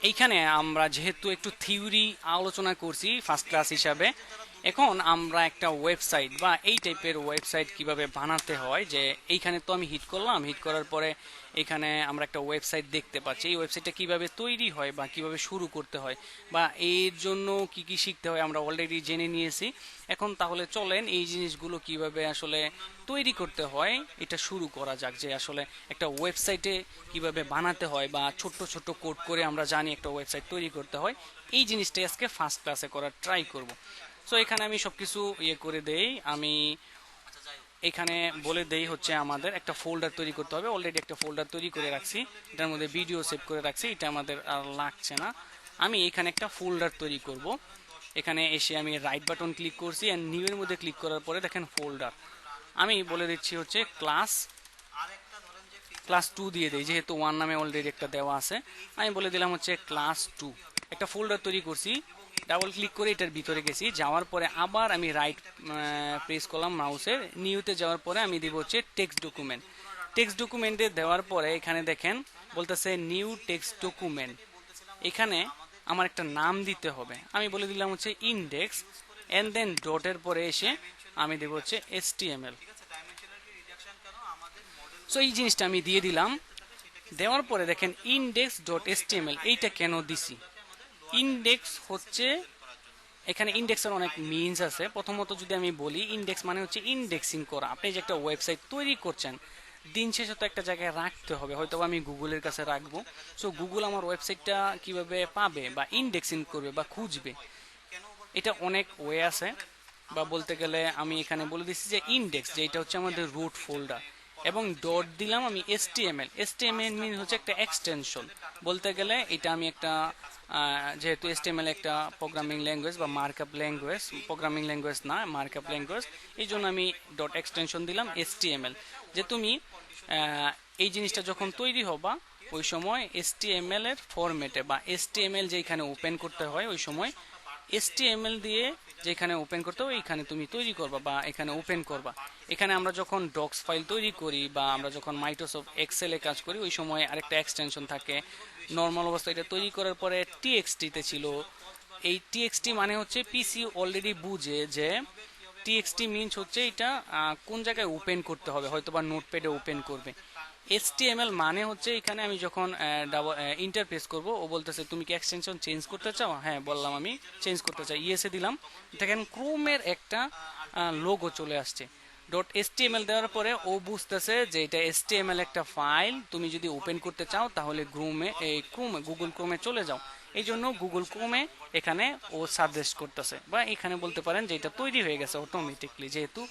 এইখানে আমরা যেহেতু একটু থিওরি আলোচনা করছি ফার্স্ট ক্লাস হিসাবে, এখন আমরা একটা ওয়েবসাইট বা এই টাইপের ওয়েবসাইট কিভাবে বানাতে হয়, যে এইখানে তো আমি হিট করলাম, হিট করার পরে এখানে আমরা একটা ওয়েবসাইট দেখতে পাচ্ছি। এই ওয়েবসাইটটা কিভাবে তৈরি হয় বা কিভাবে শুরু করতে হয় বা এর জন্য কি কি শিখতে হয় আমরা অলরেডি জেনে নিয়েছি। এখন তাহলে চলেন এই জিনিসগুলো কিভাবে আসলে তৈরি করতে হয় এটা শুরু করা যাক, যে আসলে একটা ওয়েবসাইটে কিভাবে বানাতে হয় বা ছোট্ট ছোট্ট কোড করে আমরা জানি একটা ওয়েবসাইট তৈরি করতে হয়। এই জিনিসটাই আজকে ফার্স্ট ক্লাসে করার ট্রাই করব। সো এখানে আমি সবকিছু ইয়ে করে দেই। আমি এখানে বলে দেই হচ্ছে আমাদের একটা ফোল্ডার তৈরি করতে হবে। অলরেডি একটা ফোল্ডার তৈরি করে রাখছি, এটার মধ্যে ভিডিও সেভ করে রাখছি, এটা আমাদের আর লাগছে না। আমি এখানে একটা ফোল্ডার তৈরি করব। এখানে এসে আমি রাইট বাটন ক্লিক করছি এন্ড নিউ এর মধ্যে ক্লিক করার পরে দেখেন ফোল্ডার। আমি বলে দিচ্ছি হচ্ছে ক্লাস ক্লাস 2 দিয়ে দেই, যেহেতু 1 নামে অলরেডি একটা দেওয়া আছে। আমি বলে দিলাম হচ্ছে ক্লাস 2। একটা ফোল্ডার তৈরি করছি, ডাবল ক্লিক করে এটার ভিতরে গেছি, যাওয়ার পরে আবার আমি রাইট প্রেস করলাম মাউসের, নিউতে যাওয়ার পরে আমি দিব হচ্ছে টেক্সট ডকুমেন্ট। টেক্সট ডকুমেন্টে দেওয়ার পরে এখানে দেখেন বলতেছে নিউ টেক্সট ডকুমেন্ট। এখানে আমার একটা নাম দিতে হবে, আমি বলে দিলাম হচ্ছে ইন্ডেক্স এন্ড দেন ডটের পরে এসে আমি দেব হচ্ছে HTML। সো এই জিনিসটা আমি দিয়ে দিলাম। দেওয়ার পরে দেখেন ইন্ডেক্স ডট HTML, এইটা কেন দিছি? ইন্ডেক্স হচ্ছে, এখানে ইন্ডেক্সের অনেক মিনস আছে। প্রথমত যদি আমি বলি, ইন্ডেক্স মানে হচ্ছে ইন্ডেক্সিং করা। আপনি যে একটা ওয়েবসাইট তৈরি করছেন, দিন শেষে তো একটা জায়গায় রাখতে হবে, হয়তো আমি গুগলের কাছে রাখবো। সো গুগল আমার ওয়েবসাইটটা কিভাবে পাবে বা ইন্ডেক্সিং করবে বা খুঁজবে, এটা অনেক ওয়ে আছে। বা বলতে গেলে আমি এখানে বলে দিচ্ছি যে ইন্ডেক্স, যে এটা হচ্ছে আমাদের রুট ফোল্ডার, এবং ডট দিলাম আমি HTML। HTML মিন হচ্ছে একটা এক্সটেনশন। বলতে গেলে এটা আমি একটা যেহেতু HTML একটা প্রোগ্রামিং ল্যাঙ্গুয়েজ বা মার্কআপ ল্যাঙ্গুয়েজ, প্রোগ্রামিং ল্যাঙ্গুয়েজ না, মার্কআপ ল্যাঙ্গুয়েজ, এই জন্য আমি ডট এক্সটেনশন দিলাম HTML। যে তুমি এই জিনিসটা যখন তৈরি হবা ওই সময় HTML এর ফরম্যাটে বা HTML যেখানে ওপেন করতে হয় ওই সময় HTML দিয়ে যেখানে ওপেন করতে হবে এখানে তুমি তৈরি করবা বা এখানে ওপেন করবা। এখানে আমরা যখন ডক্স ফাইল তৈরি করি বা আমরা যখন মাইক্রোসফট এক্সেলে কাজ করি ওই সময় আরেকটা এক্সটেনশন থাকে। নর্মাল অবস্থায় এটা তৈরি করার পরে TXT তে ছিল। এই TXT মানে হচ্ছে পিসি অলরেডি বুঝে যে TXT মিনস হচ্ছে এটা কোন জায়গায় ওপেন করতে হবে, হয়তো বা নোটপ্যাডে ওপেন করবে। HTML মানে হচ্ছে এখানে আমি যখন ইন্টারফেস করব, ও বলতেছে তুমি কি এক্সটেনশন চেঞ্জ করতে চাও? হ্যাঁ বললাম আমি চেঞ্জ করতে চাই, ইয়েসে দিলাম। দেখেন ক্রোমের একটা লোগো চলে আসছে। ডট HTML দেওয়ার পরে ও বুঝতেছে যে এটা HTML একটা ফাইল, তুমি যদি ওপেন করতে চাও তাহলে ক্রোমে গুগল ক্রোমে চলে যাও। এই জন্য গুগল ক্রোমে এখানে ও সাজেস্ট করতেছে, বা এখানে বলতে পারেন যে এটা তৈরি হয়ে গেছে অটোমেটিকলি, যেহেতু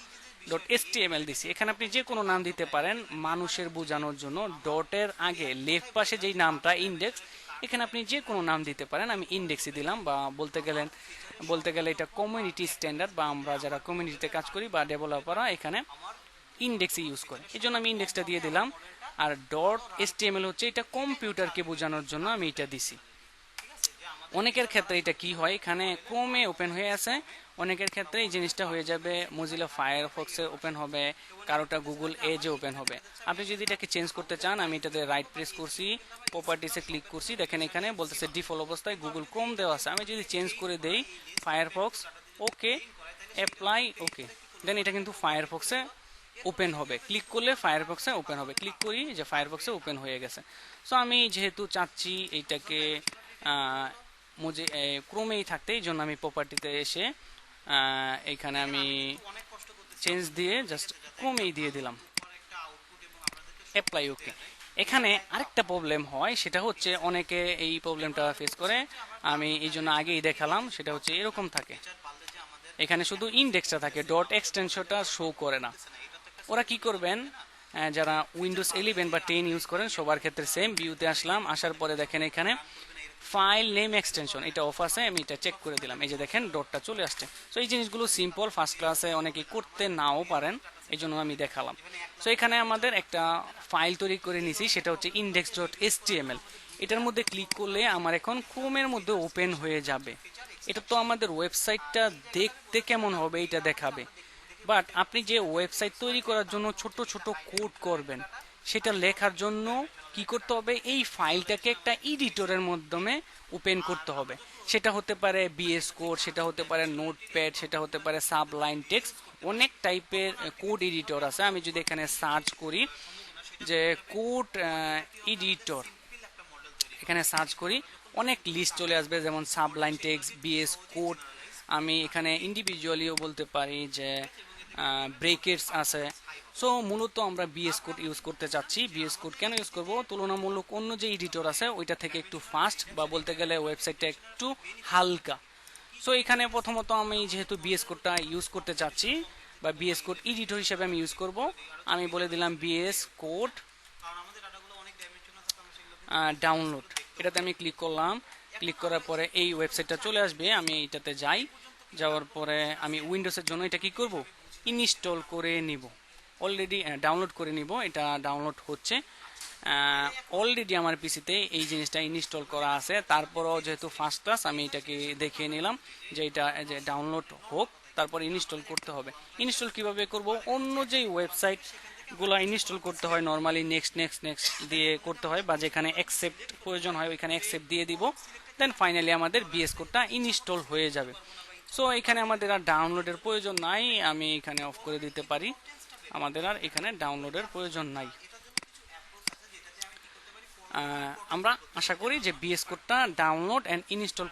ডট HTML দিছি। এখানে আপনি যে কোনো নাম দিতে পারেন মানুষের বোঝানোর জন্য। ডটের আগে লেফট পাশে যেই নামটা ইন্ডেক্স, এখানে আপনি যে কোনো নাম দিতে পারেন, আমি ইন্ডেক্সই দিলাম। বা বলতে গেলে এটা কমিউনিটি স্ট্যান্ডার্ড, বা আমরা যারা কমিউনিটিতে কাজ করি বা ডেভেলপাররা এখানে ইন্ডেক্সই ইউজ করে, এই জন্য আমি ইন্ডেক্সটা দিয়ে দিলাম। আর ডট HTML হচ্ছে এটা কম্পিউটারকে বোঝানোর জন্য আমি এটা দিছি। অনেকের ক্ষেত্রে এটা কি হয়, এখানে ক্রোমে ওপেন হয়ে আছে, অনেকের ক্ষেত্রে এই জিনিসটা হয়ে যাবে মোজিলা ফায়ারফক্সে ওপেন হবে, কারোটা গুগল এজে ওপেন হবে। আপনি যদি এটাকে চেঞ্জ করতে চান, আমি এটাতে রাইট প্রেস করছি, প্রপার্টিসে ক্লিক করছি, দেখেন এখানে বলতেছে ডিফল্ট অবস্থায় গুগল ক্রোম দেওয়া আছে। আমি যদি চেঞ্জ করে দেই ফায়ারফক্স, ওকে, অ্যাপ্লাই, ওকে, দেন এটা কিন্তু ফায়ারফক্সে ওপেন হবে। ক্লিক করলে ফায়ারফক্সে ওপেন হবে, ক্লিক করি যে ফায়ারফক্সে ওপেন হয়ে গেছে। সো আমি যেহেতু চাচ্ছি এইটাকে ক্রোমেই থাকতে, এই জন্য আমি প্রপার্টিতে এসে এইখানে আমি চেঞ্জ দিয়ে জাস্ট ক্রোমেই দিয়ে দিলাম, অ্যাপ্লাই, ওকে। এখানে আরেকটা প্রবলেম হয়, সেটা হচ্ছে অনেকে এই প্রবলেমটা ফেস করে, আমি এই জন্য আগেই দেখালাম। সেটা হচ্ছে এরকম থাকে, এখানে শুধু ইন্ডেক্সটা থাকে, ডট এক্সটেনশনটা শো করে না। ওরা কি করবেন, যারা উইন্ডোজ 11 বা 10 ইউজ করেন সবার ক্ষেত্রে সেম। ভিউতে আসলাম, আসার পরে দেখেন এখানে ফাইল নেম এক্সটেনশন এটা অফ আছে, আমি এটা চেক করে দিলাম, এই যে দেখেন ডটটা চলে আসছে। সো এই জিনিসগুলো সিম্পল, ফার্স্ট ক্লাসে অনেকে করতে নাও পারেন, এই জন্য আমি দেখালাম। সো এখানে আমাদের একটা ফাইল তৈরি করে নিছি, সেটা হচ্ছে index.html। এটার মধ্যে ক্লিক করলে আমার এখন ক্রোমের মধ্যে ওপেন হয়ে যাবে। এটা তো আমাদের ওয়েবসাইটটা দেখতে কেমন হবে এটা দেখাবে, বাট আপনি যে ওয়েবসাইট তৈরি করার জন্য ছোট ছোট কোড করবেন সেটা লেখার জন্য কি করতে হবে, এই ফাইলটাকে একটা এডিটরের মাধ্যমে ওপেন করতে হবে। সেটা হতে পারে বিএস কোড, সেটা হতে পারে নোটপ্যাড, সেটা হতে পারে সাবলাইন টেক্সট, অনেক টাইপের কোড এডিটর আছে। আমি যদি এখানে সার্চ করি যে কোড এডিটর, এখানে সার্চ করি অনেক লিস্ট চলে আসবে, যেমন সাবলাইন টেক্সট, বিএস কোড। আমি এখানে ইন্ডিভিজুয়ালিও বলতে পারি যে ব্রেকেটস আছে। সো মূলত আমরা বিএস কোড ইউজ করতে চাচ্ছি। বিএস কোড কেন ইউজ করব, তুলনামূলক অন্য যে এডিটর আছে ওইটা থেকে একটু ফাস্ট, বা বলতে গেলে ওয়েবসাইটটা একটু হালকা। সো এখানে প্রথমত আমি যেহেতু বিএস কোডটা ইউজ করতে চাচ্ছি, বা বিএস কোড এডিটর হিসেবে আমি ইউজ করব, আমি বলে দিলাম বিএস কোড ডাউনলোড। এটাতে আমি ক্লিক করলাম। ক্লিক করার পরে এই ওয়েবসাইটটা চলে আসবে। আমি এটাতে যাই, যাওয়ার পরে আমি উইন্ডোজের জন্য এটা কি করব, ইনস্টল করে নিব, অলরেডি ডাউনলোড করে নিব। এটা ডাউনলোড হচ্ছে। অলরেডি আমার পিসিতে এই জিনিসটা ইনস্টল করা আছে। তারপরও যেহেতু ফার্স্ট ক্লাস, আমি এটাকে দেখিয়ে নিলাম যে এটা যে ডাউনলোড হোক, তারপর ইনস্টল করতে হবে। ইনস্টল কিভাবে করব, অন্য যে ওয়েবসাইট গুলো ইনস্টল করতে হয় নরমালি নেক্সট নেক্সট নেক্সট দিয়ে করতে হয়, বা যেখানে অ্যাকসেপ্ট প্রয়োজন হয় ওইখানে অ্যাকসেপ্ট দিয়ে দিব, দেন ফাইনালি আমাদের বিএস কোডটা ইনস্টল হয়ে যাবে। সো এখানে আমাদের আর ডাউনলোডের প্রয়োজন নাই, আমি এখানে অফ করে দিতে পারি। আমাদের আর এখানে ডাউনলোডের প্রয়োজন নাই। আমরা আশা করি যে বিএস কোডটা ডাউনলোড অ্যান্ড ইনস্টল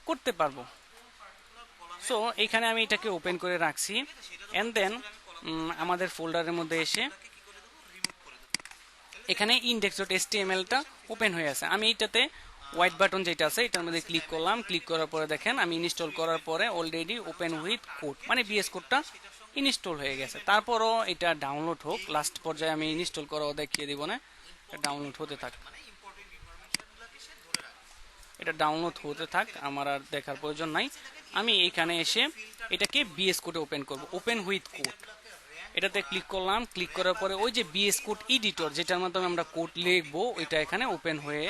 করতে পারবো। সো এখানে আমি এটাকে ওপেন করে রাখছি, অ্যান্ড দেন আমাদের ফোল্ডারের মধ্যে এসে এখানে index.html-টা ওপেন হয়ে আছে। আমি এটাতে হোয়াইট বাটন যেটা আছে এটার মধ্যে ক্লিক করলাম। ক্লিক করার পরে দেখেন আমি ইনস্টল করার পরে অলরেডি ওপেন উইথ কোড, মানে বিএস কোডটা ইনস্টল হয়ে গেছে। তারপরও এটা ডাউনলোড হোক, লাস্ট পর্যায়ে আমি ইনস্টল করাও দেখিয়ে দিব না, ডাউনলোড হতে থাক। এটা ডাউনলোড হতে থাক, আমার আর দেখার প্রয়োজন নাই। আমি এখানে এসে এটাকে বিএস কোডে ওপেন করব, ওপেন উইথ কোড। এটাতে ক্লিক করলাম। ক্লিক করার পরে ওই যে বিএস কোড এডিটর যেটার মাধ্যমে আমরা কোড লিখবো ওইটা এখানে ওপেন হয়ে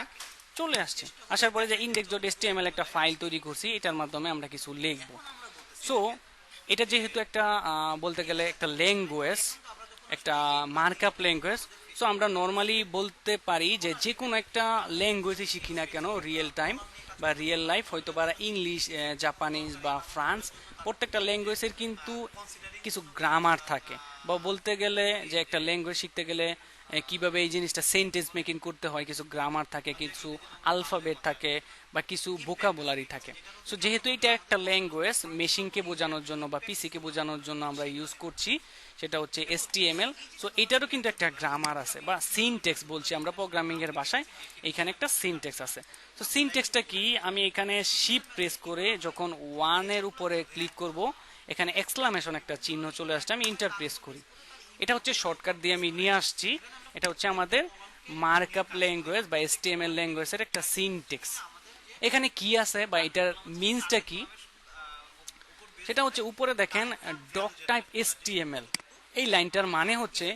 চলে আসছে। আসার পরে যে index.html একটা ফাইল তৈরি করছি, এটার মাধ্যমে আমরা কিছু লিখবো। সো এটা যেহেতু একটা বলতে গেলে একটা ল্যাঙ্গুয়েজ, একটা মার্কআপ ল্যাঙ্গুয়েজ, সো আমরা নর্মালি বলতে পারি যে যে কোনো একটা ল্যাঙ্গুয়েজই শিখি না কেন, রিয়েল টাইম বা রিয়েল লাইফ, হয়তো বা ইংলিশ, জাপানিজ বা ফ্রান্স, প্রত্যেকটা ল্যাঙ্গুয়েজের কিন্তু কিছু গ্রামার থাকে, বা বলতে গেলে যে একটা ল্যাঙ্গুয়েজ শিখতে গেলে কিভাবে এই জিনিসটা সেন্টেন্স মেকিং করতে হয়, কিছু গ্রামার থাকে, কিছু আলফাবেট থাকে, বা কিছু ভোকাবুলারি থাকে। সো যেহেতু এটা একটা ল্যাঙ্গুয়েজ, মেশিনকে বোঝানোর জন্য বা পিসিকে বোঝানোর জন্য আমরা ইউজ করছি, সেটা হচ্ছে HTML। সো এটারও কিন্তু একটা গ্রামার আছে, বা সিনটেক্স বলছি আমরা প্রোগ্রামিং এর ভাষায়, এখানে একটা সিনটেক্স আছে। তো সিনটেক্সটা কি, আমি এখানে শিফট প্রেস করে যখন ওয়ানের উপরে ক্লিক করব, এখানে এক্সক্লামেশন একটা চিহ্ন চলে আসছে, আমি ইন্টার প্রেস করি। এটা হচ্ছে শর্টকাট দিয়ে আমি নিয়ে আসছি। এটা হচ্ছে আমাদের মার্কআপ ল্যাঙ্গুয়েজ বা HTML ল্যাঙ্গুয়েজের একটা সিনটেক্স। এখানে কি আছে বা এটার মিনসটা কি, সেটা হচ্ছে উপরে দেখেন ডক টাইপ HTML, এই লাইনটার মানে হচ্ছে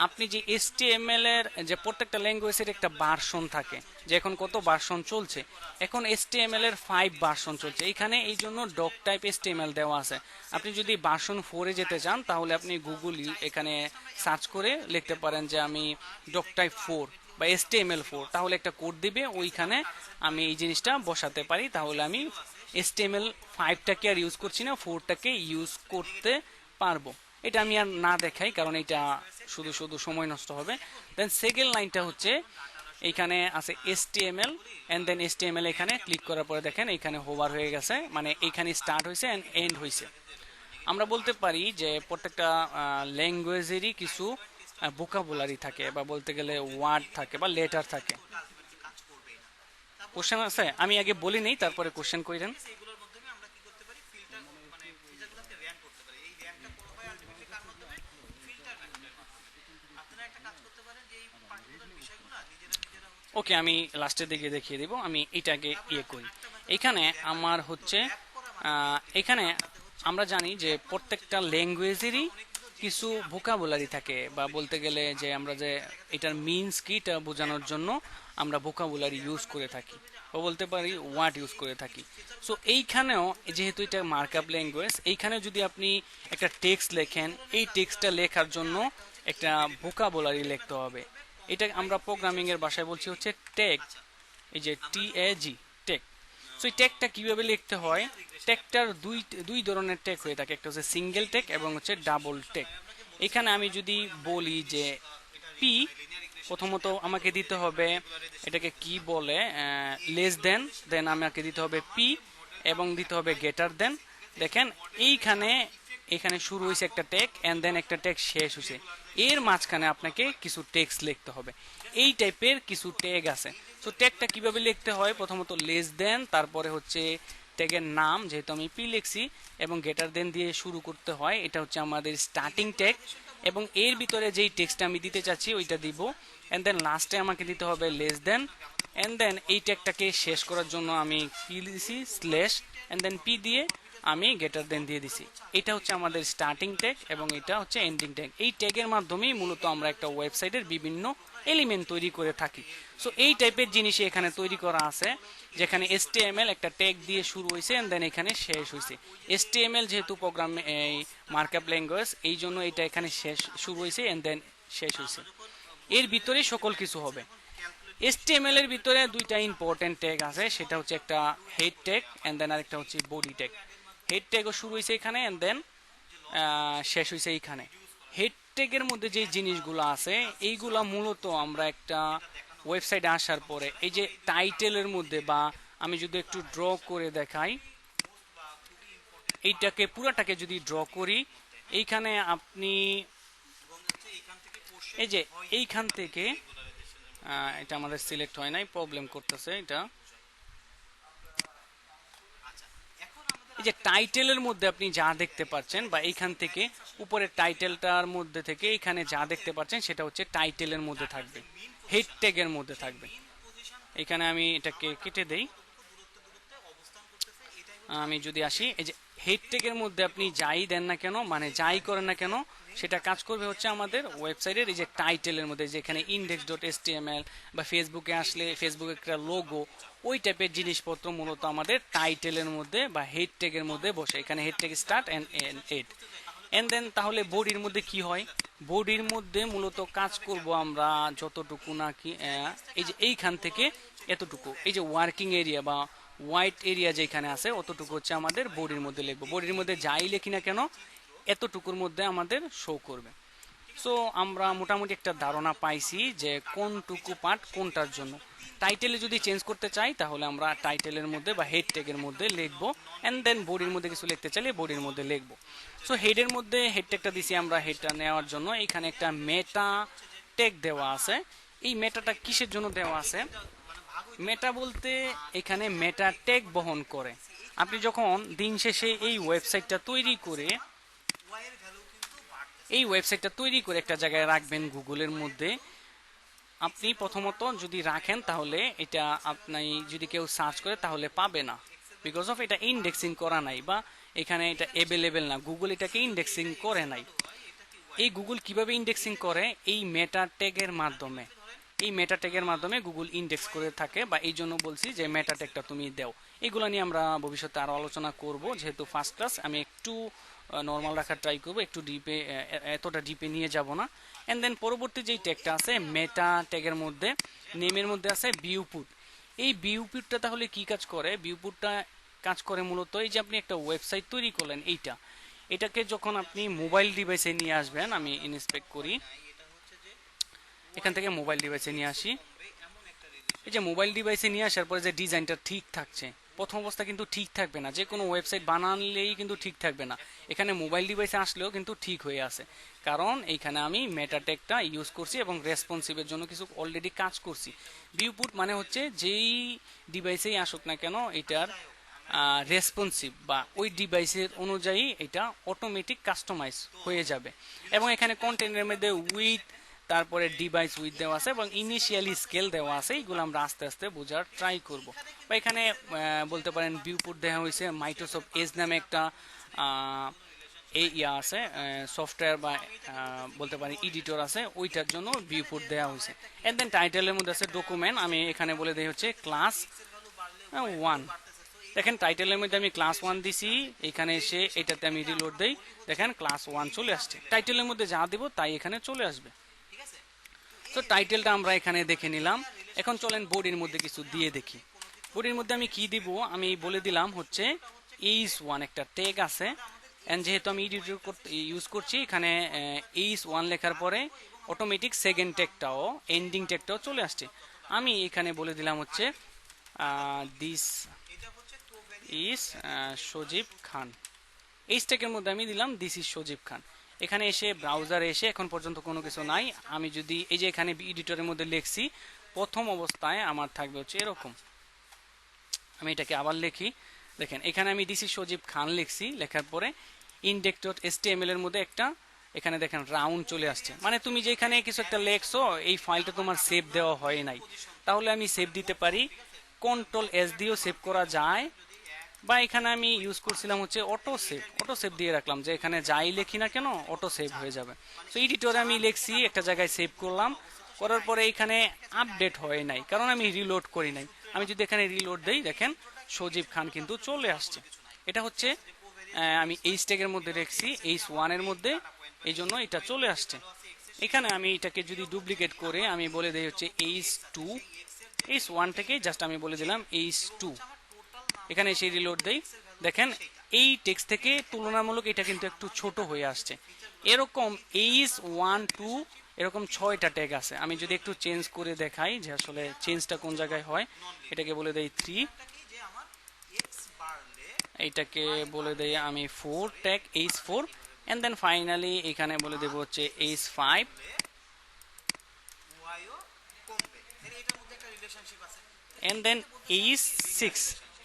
আপনি যে HTML এর যে প্রত্যেকটা ল্যাঙ্গুয়েজের একটা ভার্সন থাকে, যে এখন কত ভার্সন চলছে, এখন HTML এর 5 ভার্সন চলছে এখানে, এই জন্য ডক টাইপ HTML দেওয়া আছে। আপনি যদি ভার্সন 4 এ যেতে চান তাহলে আপনি গুগল এখানে সার্চ করে লিখতে পারেন যে আমি ডক টাইপ 4 বা HTML4, তাহলে একটা কোড দিবে, ওইখানে আমি এই জিনিসটা বসাতে পারি, তাহলে আমি HTML5টাকে আর ইউজ করছি না, 4টাকে ইউজ করতে পারবো। এটা আমি আর না দেখাই, কারণ এটা শুধু শুধু সময় নষ্ট হবে। দেন সেকেন্ড লাইনটা হচ্ছে এইখানে আছে HTML, এন্ড দেন HTML এখানে ক্লিক করার পরে দেখেন এখানে হোভার হয়ে গেছে, মানে এইখানে স্টার্ট হয়েছে এন্ড এন্ড হয়েছে। আমরা বলতে পারি যে প্রত্যেকটা ল্যাঙ্গুয়েজেরই কিছু ভোকাবুলারি থাকে, বা বলতে গেলে ওয়ার্ড থাকে বা লেটার থাকে। কোশ্চেন আছে, আমি আগে বলি নেই তারপরে কোশ্চেন কইরেন। ওকে, আমি লাস্টের দিকে দেখিয়ে দিব। আমি এটাকে ইয়ে করি। এখানে আমার হচ্ছে এখানে আমরা জানি যে প্রত্যেকটা ল্যাঙ্গুয়েজেরই কিছু ভোকাবুলারি থাকে, বা বলতে গেলে যে আমরা যে এটার মিনস কি এটা বোঝানোর জন্য আমরা ভোকাবুলারি ইউজ করে থাকি, বা বলতে পারি ওয়ার্ড ইউজ করে থাকি। সো এইখানেও যেহেতু এটা মার্কআপ ল্যাঙ্গুয়েজ, এইখানে যদি আপনি একটা টেক্সট লেখেন, এই টেক্সটটা লেখার জন্য একটা ভোকাবুলারি লিখতে হবে। এটা আমরা প্রোগ্রামিং এর ভাষায় বলছি হচ্ছে ট্যাগ, এই যে TAG ট্যাগ। সো এই ট্যাগটা কিভাবে লিখতে হয়, ট্যাগটার দুই ধরনের ট্যাগ হয়ে থাকে, একটা হচ্ছে সিঙ্গেল ট্যাগ এবং হচ্ছে ডাবল ট্যাগ। এখানে আমি যদি বলি যে পি, প্রথমত আমাকে দিতে হবে এটাকে কি বলে লেস দেন, দেন আমাকে দিতে হবে পি এবং দিতে হবে গ্রেটার দেন। দেখেন এইখানে এখানে শুরু হয়েছে একটা ট্যাগ এন্ড দেন একটা ট্যাগ শেষ হয়েছে, এর মাঝখানে আপনাকে কিছু টেক্সট লিখতে হবে। এই টাইপের কিছু ট্যাগ আছে। তো ট্যাগটা কিভাবে লিখতে হয়, প্রথমত লেস দেন, তারপরে হচ্ছে ট্যাগের নাম, যেহেতু আমি পি লিখছি, এবং গ্রেটার দেন দিয়ে শুরু করতে হয়, এটা হচ্ছে আমাদের স্টার্টিং ট্যাগ। এবং এর ভিতরে যেই টেক্সটটা আমি দিতে চাচ্ছি ওইটা দিব, এন্ড দেন লাস্টে আমাকে দিতে হবে লেস দেন, এন্ড দেন এই ট্যাগটাকে শেষ করার জন্য আমি পি দিছি স্ল্যাশ, এন্ড দেন পি দিয়ে আমি গ্রেটার দেন দিয়ে দিছি। এটা হচ্ছে আমাদের স্টার্টিং ট্যাগ এবং এটা হচ্ছে এন্ডিং ট্যাগ। এই ট্যাগের মাধ্যমেই মূলত আমরা একটা ওয়েবসাইটের বিভিন্ন এলিমেন্ট তৈরি করে থাকি। সো এই টাইপের জিনিস এখানে তৈরি করা আছে, যেখানে HTML একটা ট্যাগ দিয়ে শুরু হয়েছে এন্ড দেন এখানে শেষ হয়েছে। HTML যেহেতু প্রোগ্রাম এই মার্কআপ ল্যাঙ্গুয়েজ, এই জন্য এটা এখানে শেষ শুরু হয়েছে এন্ড দেন শেষ হয়েছে। এর ভিতরে সকল কিছু হবে। HTML এর ভিতরে দুইটা ইম্পর্টেন্ট ট্যাগ আছে, সেটা হচ্ছে একটা হেড ট্যাগ এন্ড দেন আরেকটা হচ্ছে বডি ট্যাগ। হেড ট্যাগও শুরু হয়েছে এখানে এন্ড দেন শেষ হয়েছে এইখানে। হেড ট্যাগের মধ্যে যে জিনিসগুলো আছে এইগুলা মূলত আমরা একটা ওয়েবসাইটে আসার পরে এই যে টাইটেলের মধ্যে, বা আমি যদি একটু ড্র করে দেখাই, এইটাকে পুরাটাকে যদি ড্র করি, এইখানে আপনি এই যে এইখান থেকে এটা আমাদের সিলেক্ট হয় নাই, প্রবলেম করতেছে এটা। এই যে টাইটেলের মধ্যে আপনি যা দেখতে পাচ্ছেন, বা এইখান থেকে উপরের টাইটেলটার মধ্যে থেকে এখানে যা দেখতে পাচ্ছেন সেটা হচ্ছে টাইটেলের মধ্যে থাকবে, হেড ট্যাগের মধ্যে থাকবে। এখানে আমি এটাকে কেটে দেই। আমি যদি আসি, এই যে হেড ট্যাগের মধ্যে আপনি যাই দেন না কেন, মানে যাই করেন না কেন, সেটা কাজ করবে হচ্ছে আমাদের ওয়েবসাইটের এই যে টাইটেলের মধ্যে, যেখানে index.html বা ফেসবুকে আসলে ফেসবুকের একটা লোগো, ওই টাইপের জিনিসপত্র মূলত আমাদের টাইটেলের মধ্যে বা হেড ট্যাগের মধ্যে বসে। এখানে head tag start end end end then তাহলে বডির মধ্যে কি হয়, বডির মধ্যে মূলত কাজ করব আমরা যতটুকু নাকি এই যে এইখান থেকে এতটুকু, এই যে ওয়ার্কিং এরিয়া বা হোয়াইট এরিয়া যেখানে আছে অতটুকু হচ্ছে আমাদের বডির মধ্যে লিখবো। বডির মধ্যে যাই লিখি না কেন এতটুকুর মধ্যে আমাদের শো করবে। সো আমরা মোটামুটি একটা ধারণা পাইছি যে কোনটুকু পার্ট কোনটার জন্য। টাইটেলে যদি চেঞ্জ করতে চাই তাহলে আমরা টাইটেলের মধ্যে বা হেড ট্যাগের মধ্যে লিখবো, এন্ড দেন বডির মধ্যে কিছু লিখতে চাইলে বডির মধ্যে লিখবো। সো হেডের মধ্যে হেড ট্যাগটা দিছি আমরা, হেডটা নেওয়ার জন্য এখানে একটা মেটা ট্যাগ দেওয়া আছে। এই মেটাটা কিসের জন্য দেওয়া আছে, মেটা বলতে এখানে মেটা ট্যাগ বহন করে। আপনি যখন দিন শেষে এই ওয়েবসাইটটা তৈরি করে একটা জায়গায় রাখবেন গুগলের মধ্যে, আপনি প্রথমত যদি রাখেন তাহলে এটা আপনি যদি কেউ সার্চ করে তাহলে পাবে না, বিকজ অফ এটা ইন্ডেক্সিং করা নাই বা এখানে এটা অ্যাভেলেবেল না, গুগল এটাকে ইন্ডেক্সিং করে নাই। এই গুগল কিভাবে ইন্ডেক্সিং করে, এই মেটা ট্যাগের মাধ্যমে। এই মেটা ট্যাগের মাধ্যমে গুগল ইন্ডেক্স করে থাকে, বা এই জন্য বলছি যে মেটা ট্যাগটা তুমি দাও। এগুলো নিয়ে আমরা ভবিষ্যতে আরো আলোচনা করব, যেহেতু ফার্স্ট ক্লাস আমি একটু নর্মাল রাখার ট্রাই করব, একটু ডিপে এতটা ডিপে নিয়ে যাব না। এন্ড দেন পরবর্তী যেই ট্যাগটা আছে মেটা ট্যাগের মধ্যে, নেমের মধ্যে আছে ভিউপুট। এই ভিউপুটটা তাহলে কি কাজ করে, ভিউপুটটা কাজ করে মূলত এই যে আপনি একটা ওয়েবসাইট তৈরি করলেন, এটাকে যখন আপনি মোবাইল ডিভাইসে নিয়ে আসবেন, আমি ইনস্পেক্ট করি, এখান থেকে মোবাইল ডিভাইসে নিয়ে আসি। এই যে মোবাইল ডিভাইসে নিয়ে আসার পরে যে ডিজাইনটা ঠিক থাকছে, প্রথম অবস্থা কিন্তু ঠিক থাকবে না, যে কোনো ওয়েবসাইট বানালেই কিন্তু ঠিক থাকবে না। এখানে মোবাইল ডিভাইসে আসলেও কিন্তু ঠিক হয়ে আছে, কারণ এইখানে আমি মেটা ট্যাগটা ইউজ করছি এবং রেসপন্সিভের জন্য কিছু অলরেডি কাজ করছি। ভিউপুট মানে হচ্ছে যেই ডিভাইসেই আসুক না কেন এটার রেসপন্সিভ বা ওই ডিভাইসের অনুযায়ী এটা অটোমেটিক কাস্টমাইজ হয়ে যাবে। এবং এখানে কন্টেন্টের মধ্যে উইথ, তারপরে ডিভাইস উইথ দেওয়া আছে এবং ইনিশিয়ালি স্কেল দেওয়া আছে, এইগুলো আমরা আস্তে আস্তে বোঝার ট্রাই করব। বা এখানে বলতে পারেন ভিউপুট দেওয়া হয়েছে মাইক্রোসফট এজ নামে একটা এই আছে সফটওয়্যার, বা বলতে পারি এডিটর আছে, ওইটার জন্য ভিউপুট দেওয়া হয়েছে। এন্ড দেন টাইটেলের মধ্যে আছে ডকুমেন্ট, আমি এখানে বলে দিই হচ্ছে ক্লাস 1। দেখেন টাইটেলের মধ্যে আমি ক্লাস 1 দিছি, এখানে এসে এটাতে আমি রিলোড দেই, দেখেন ক্লাস 1 চলে আসছে। টাইটেলের মধ্যে যা দিব তাই এখানে চলে আসবে। তো টাইটেলটা আমরা এখানে দেখে নিলাম। এখন চলেন বডির মধ্যে কিছু দিয়ে দেখি। বডির মধ্যে আমি কি দিব আমি বলে দিলাম হচ্ছে h1 একটা ট্যাগ আছে, এন্ড যেহেতু আমি এডিটর ইউজ করছি এখানে h1 লেখার পরে অটোমেটিক সেকেন্ড ট্যাগটাও এন্ডিং ট্যাগটাও চলে আসছে। আমি এখানে বলে দিলাম হচ্ছে দিস ইজ সজীব খান। এই ট্যাগের মধ্যে আমি দিলাম দিস ইজ সজীব খান। এখানে এসে ব্রাউজারে এসে এখন পর্যন্ত কোনো কিছু নাই। আমি যদি এই যে এখানে এডিটরের মধ্যে লিখছি প্রথম অবস্থায় আমার থাকবে হচ্ছে এরকম। আমি এটাকে আবার লিখি, দেখেন এখানে আমি দিস ইজ সজীব খান লিখছি, লেখার পরে index.html এর মধ্যে একটা এখানে দেখেন রাউন্ড চলে আসছে, মানে তুমি যেখানে কিছু একটা লেখছো এই ফাইলটা তোমার সেভ দেওয়া হয় নাই, তাহলে আমি সেভ দিতে পারি। Ctrl+S দিয়েও সেভ করা যায়, বা এখানে আমি ইউজ করছিলাম হচ্ছে অটো সেভ দিয়ে রাখলাম, যে এখানে যাই লিখি না কেন অটো সেভ হয়ে যাবে। তো এডিটরে আমি লিখছি একটা জায়গায় সেভ করলাম, করার পরে এখানে আপডেট হয় নাই কারণ আমি রিলোড করি নাই। আমি যদি এখানে রিলোড দেই দেখেন সজীব খান কিন্তু চলে আসছে। এটা হচ্ছে আমি এইচ ট্যাগের মধ্যে রেখেছি h1 এর মধ্যে, এই জন্য এটা চলে আসছে। এখানে আমি এটাকে যদি ডুপ্লিকেট করে আমি বলে দেই হচ্ছে h2, h1 থেকে জাস্ট আমি বলে দিলাম h2, এখানে এসে রিলোড দেই দেখেন এই টেক্সট থেকে তুলনামূলক এটা কিন্তু একটু ছোট হয়ে আসছে। এরকম h1 2 এরকম 6টা ট্যাগ আছে। আমি যদি একটু চেঞ্জ করে দেখাই যে আসলে চেঞ্জটা কোন জায়গায় হয়, এটাকে বলে দেই 3, এইটাকে বলে দেই আমি 4 tag h4, and then finally এখানে বলে দেব হচ্ছে h5 এন্ড দেন h6।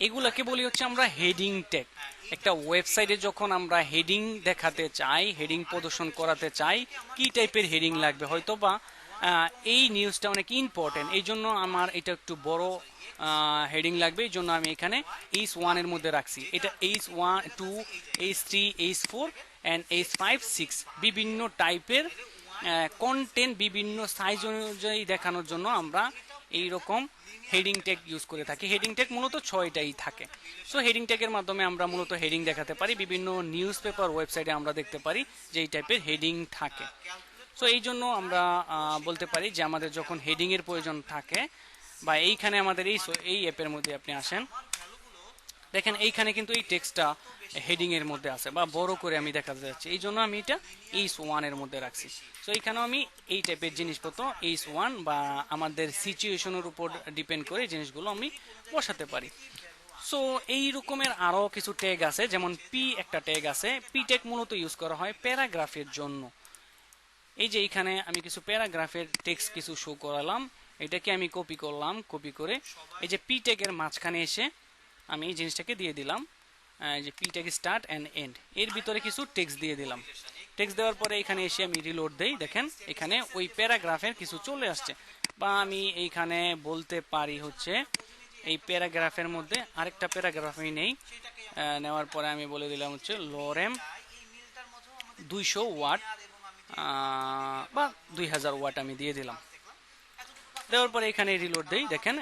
এগুলাকে বলি হচ্ছে আমরা হেডিং ট্যাগ। একটা ওয়েবসাইটে যখন আমরা হেডিং দেখাতে চাই, হেডিং প্রদর্শন করাতে চাই, কি টাইপের হেডিং লাগবে, হয়তো বা এই নিউজটা অনেক ইম্পর্টেন্ট, এই জন্য আমার এটা একটু বড় হেডিং লাগবে, এই জন্য আমি এখানে h1 এর মধ্যে রাখছি। এটা h1 2 h3 h4 and h5 6 বিভিন্ন টাইপের কন্টেন্ট বিভিন্ন সাইজ অনুযায়ী দেখানোর জন্য আমরা এইরকম হেডিং ট্যাগ ইউজ করে থাকি। হেডিং ট্যাগ মূলত 6টাই থাকে। সো হেডিং ট্যাগের মাধ্যমে আমরা মূলত হেডিং দেখাতে পারি, বিভিন্ন নিউজ পেপার ওয়েবসাইটে আমরা দেখতে পারি যে এই টাইপের হেডিং থাকে। সো এই জন্য আমরা বলতে পারি যে আমাদের যখন হেডিং এর প্রয়োজন থাকে, বা এইখানে আমাদের এই অ্যাপের মধ্যে আপনি আসেন দেখেন এইখানে কিন্তু এই টেক্সটটা হেডিং এর মধ্যে আছে বা বড় করে আমি দেখাতে যাচ্ছি, এই জন্য আমি এটা h1 এর মধ্যে রাখছি। সো এইখানেও আমি এই টাইপের জিনিসপত্র h1 বা আমাদের সিচুয়েশনের উপর ডিপেন্ড করে জিনিসগুলো আমি বসাতে পারি। সো এই রকমের আরো কিছু ট্যাগ আছে, যেমন পি একটা ট্যাগ আছে। পি ট্যাগ মূলত ইউজ করা হয় প্যারাগ্রাফের জন্য। এই যে এখানে আমি কিছু প্যারাগ্রাফের টেক্সট কিছু শো করালাম, এটাকে আমি কপি করলাম, কপি করে এই যে পি ট্যাগের মাঝখানে এসে আমি এই জিনিসটাকে দিয়ে দিলাম, যে P tag start end end, এর ভিতরে কিছু টেক্সট দিয়ে দিলাম। টেক্সট দেওয়ার পরে এখানে এসে আমি রিলোড দেই, দেখেন এখানে ওই প্যারাগ্রাফের কিছু চলে আসছে। বা আমি এইখানে বলতে পারি হচ্ছে এই প্যারাগ্রাফের মধ্যে আরেকটা প্যারাগ্রাফ আমি নেই, নেওয়ার পরে আমি বলে দিলাম হচ্ছে লরেম 200 ওয়াট বা 2000 ওয়াট আমি দিয়ে দিলাম। দেওয়ার পরে এখানে রিলোড দেই, দেখেন